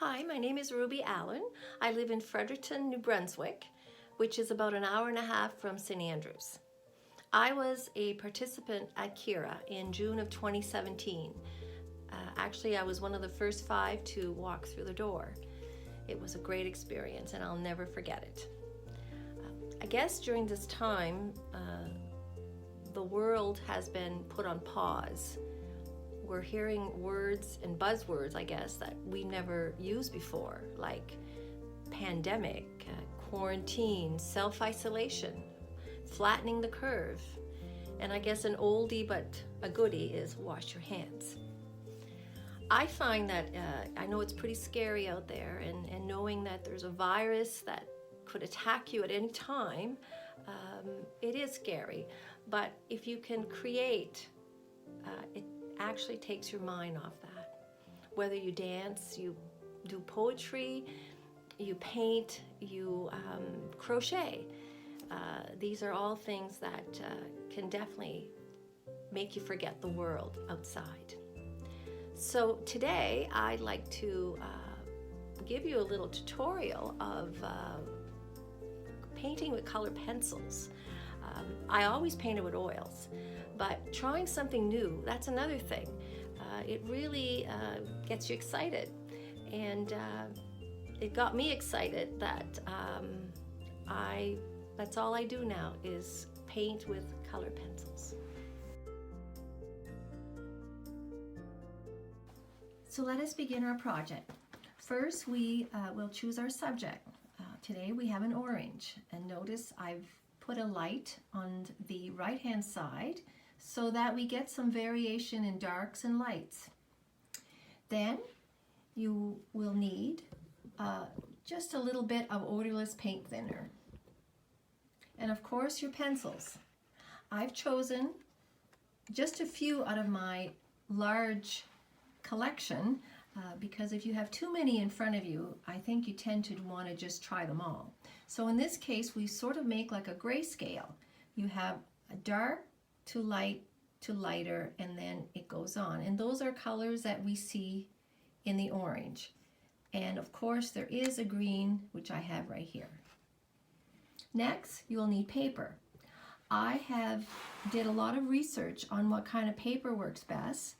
Hi, my name is Ruby Allan. I live in Fredericton, New Brunswick, which is about an hour and a half from St. Andrews. I was a participant at Kira in June of 2017. Actually, I was one of the first 5 to walk through the door. It was a great experience and I'll never forget it. I guess during this time, the world has been put on pause. We're hearing words and buzzwords, I guess, that we never used before, like pandemic, quarantine, self-isolation, flattening the curve. And I guess an oldie but a goodie is wash your hands. I find that, I know it's pretty scary out there, and knowing that there's a virus that could attack you at any time, it is scary. But if you can create, it actually takes your mind off that. Whether you dance, you do poetry, you paint, you crochet. These are all things that can definitely make you forget the world outside. So today I'd like to give you a little tutorial of painting with colored pencils. I always painted with oils, but trying something new, that's another thing. It really gets you excited, and it got me excited that that's all I do now is paint with colored pencils. So let us begin our project. First, we will choose our subject. Today we have an orange, and notice I've put a light on the right-hand side so that we get some variation in darks and lights. Then you will need just a little bit of odorless paint thinner. And of course your pencils. I've chosen just a few out of my large collection because if you have too many in front of you, I think you tend to want to just try them all. So in this case, we sort of make like a grayscale. You have a dark to light to lighter, and then it goes on. And those are colors that we see in the orange. And of course, there is a green, which I have right here. Next, you will need paper. I did a lot of research on what kind of paper works best.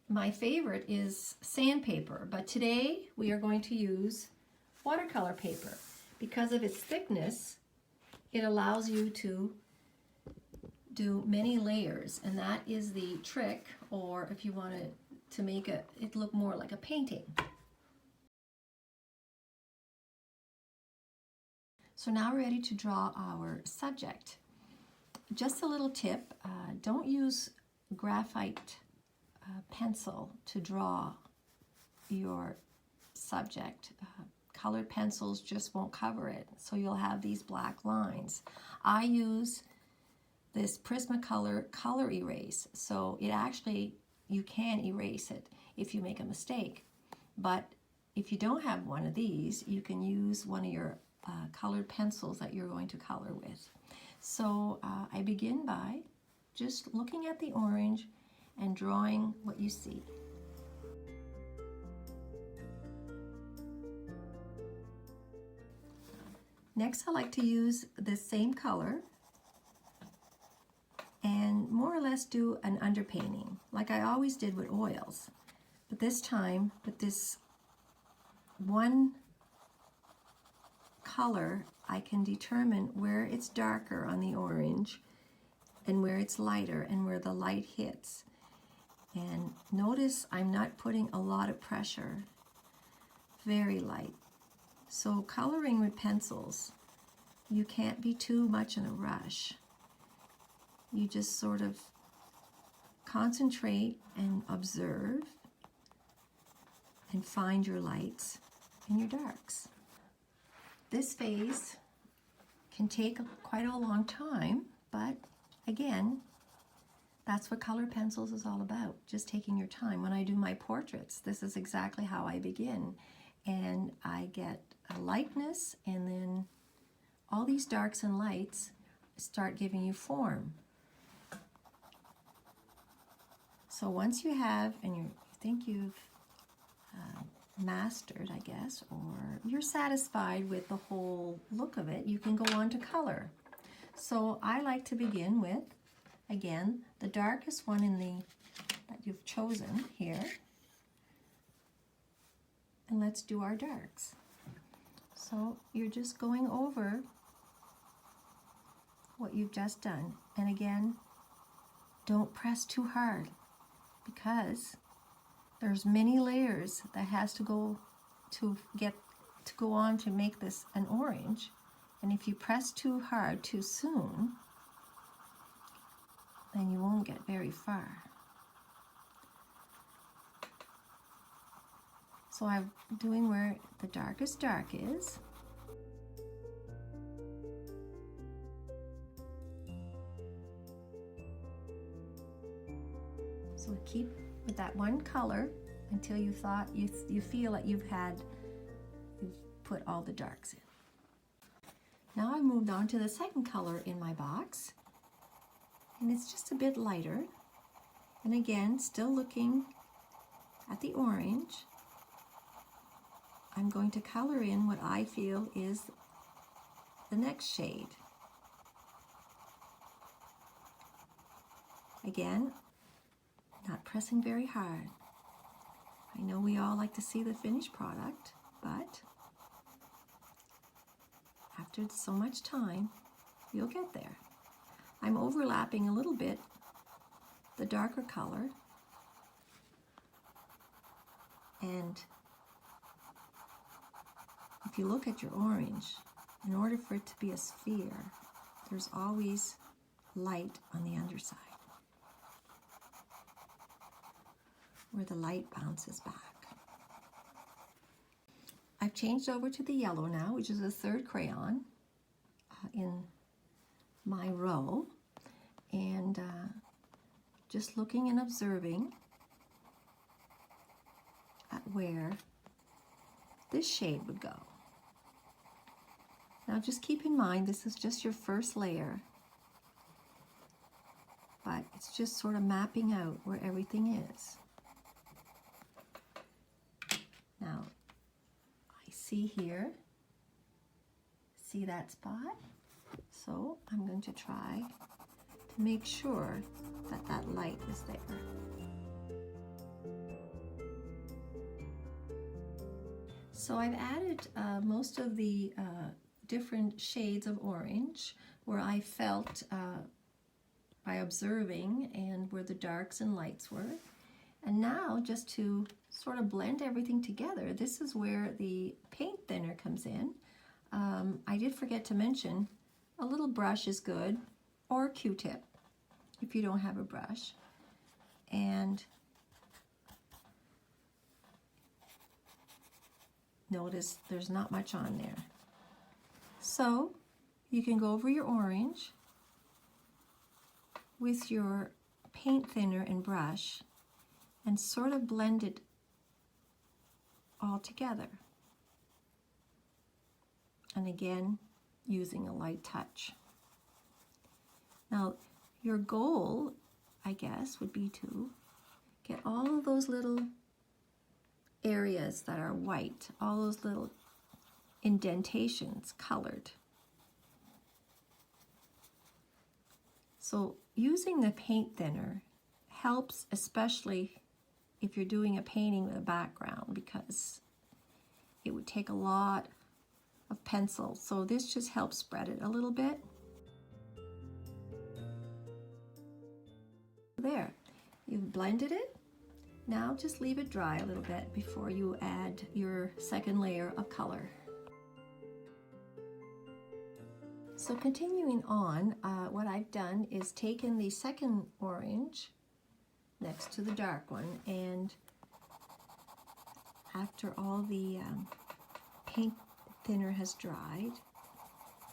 My favorite is sandpaper, but today we are going to use watercolor paper. Because of its thickness, it allows you to do many layers, and that is the trick, or if you want to make it look more like a painting. So now we're ready to draw our subject. Just a little tip, don't use graphite pencil to draw your subject. Colored pencils just won't cover it, so you'll have these black lines. I use this Prismacolor color erase, so it actually, you can erase it if you make a mistake. But if you don't have one of these, you can use one of your colored pencils that you're going to color with. So I begin by just looking at the orange and drawing what you see. Next, I like to use this same color and more or less do an underpainting, like I always did with oils. But this time, with this one color, I can determine where it's darker on the orange and where it's lighter and where the light hits. And notice I'm not putting a lot of pressure, very light. So coloring with pencils, you can't be too much in a rush. You just sort of concentrate and observe and find your lights and your darks. This phase can take quite a long time, but again, that's what color pencils is all about, just taking your time. When I do my portraits, this is exactly how I begin. And I get a lightness, and then all these darks and lights start giving you form. So once you have, and you think you've mastered, I guess, or you're satisfied with the whole look of it, you can go on to color. So I like to begin with, again, the darkest one that you've chosen here. And let's do our darks. So you're just going over what you've just done. And again, don't press too hard because there's many layers that has to go on to make this an orange. And if you press too hard too soon, then you won't get very far. So I'm doing where the darkest dark is. So keep with that one color until you feel that you've put all the darks in. Now I moved on to the second color in my box, and it's just a bit lighter. And again, still looking at the orange, I'm going to color in what I feel is the next shade. Again, not pressing very hard. I know we all like to see the finished product, but after so much time, you'll get there. I'm overlapping a little bit the darker color, and if you look at your orange, in order for it to be a sphere, there's always light on the underside, where the light bounces back. I've changed over to the yellow now, which is the third crayon in my row, and just looking and observing at where this shade would go. Now just keep in mind, this is just your first layer, but it's just sort of mapping out where everything is. Now, I see here, see that spot? So I'm going to try to make sure that that light is there. So I've added most of the different shades of orange where I felt by observing and where the darks and lights were. And now, just to sort of blend everything together, this is where the paint thinner comes in. I did forget to mention, a little brush is good, or a Q-tip if you don't have a brush. And notice there's not much on there. So you can go over your orange with your paint thinner and brush and sort of blend it all together. And again, using a light touch. Now, your goal, I guess, would be to get all of those little areas that are white, all those little indentations colored. So using the paint thinner helps, especially if you're doing a painting with a background, because it would take a lot of pencil. So this just helps spread it a little bit. There, you've blended it. Now just leave it dry a little bit before you add your second layer of color. So continuing on, what I've done is taken the second orange next to the dark one, and after all the paint thinner has dried,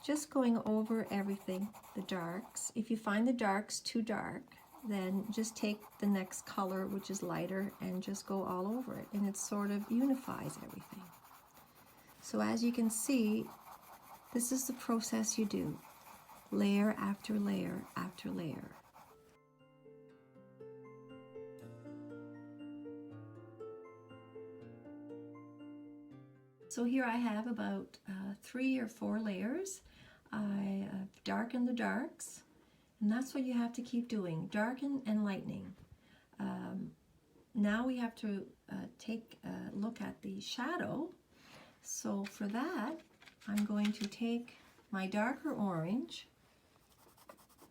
just going over everything, the darks. If you find the darks too dark, then just take the next color, which is lighter, and just go all over it, and it sort of unifies everything. So as you can see, this is the process you do, layer after layer after layer. So here I have about 3 or 4 layers. I have darkened the darks, and that's what you have to keep doing, darken and lightening. Now we have to take a look at the shadow. So for that, I'm going to take my darker orange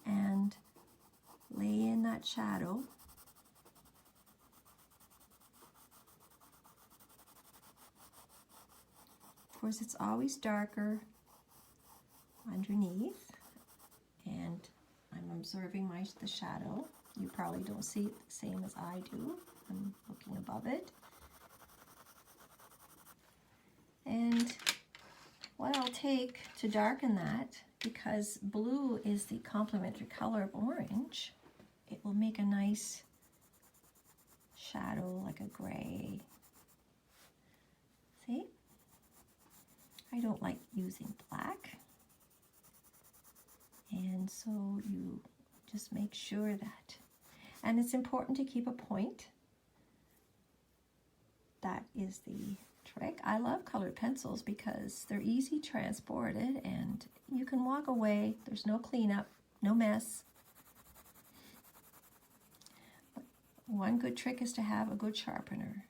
and lay in that shadow. Of course, it's always darker underneath, and I'm observing the shadow. You probably don't see it the same as I do. I'm looking above it. And what I'll take to darken that, because blue is the complementary color of orange, it will make a nice shadow, like a gray. See? I don't like using black. And so you just make sure that, and it's important to keep a point. That is the trick. I love colored pencils because they're easy transported and you can walk away. There's no cleanup, no mess. But one good trick is to have a good sharpener.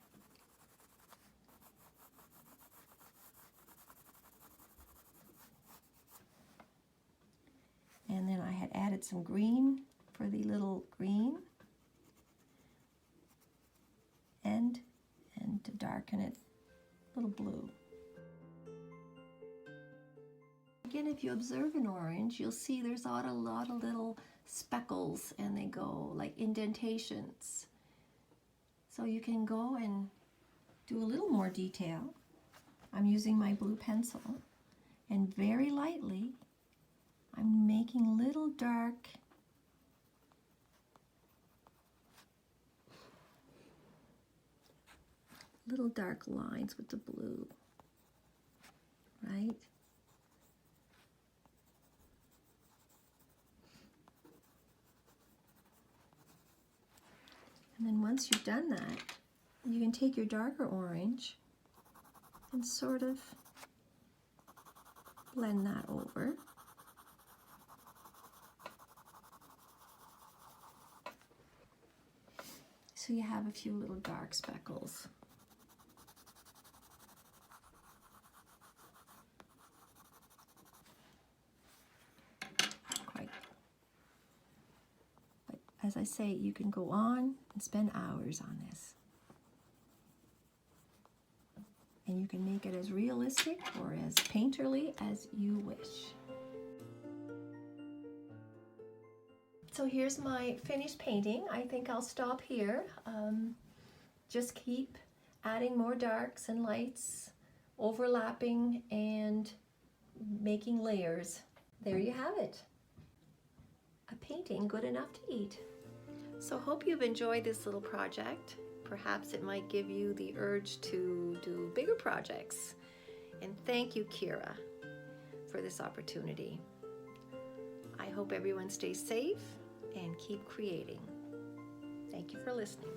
And then I had added some green for the little green and to darken it, a little blue. Again, if you observe an orange, you'll see there's a lot of little speckles, and they go like indentations. So you can go and do a little more detail. I'm using my blue pencil, and very lightly I'm making little dark lines with the blue, right? And then once you've done that, you can take your darker orange and sort of blend that over. So you have a few little dark speckles. As I say, you can go on and spend hours on this. And you can make it as realistic or as painterly as you wish. So here's my finished painting. I think I'll stop here. Just keep adding more darks and lights, overlapping and making layers. There you have it. A painting good enough to eat. So hope you've enjoyed this little project. Perhaps it might give you the urge to do bigger projects. And thank you, Kira, for this opportunity. I hope everyone stays safe and keep creating. Thank you for listening.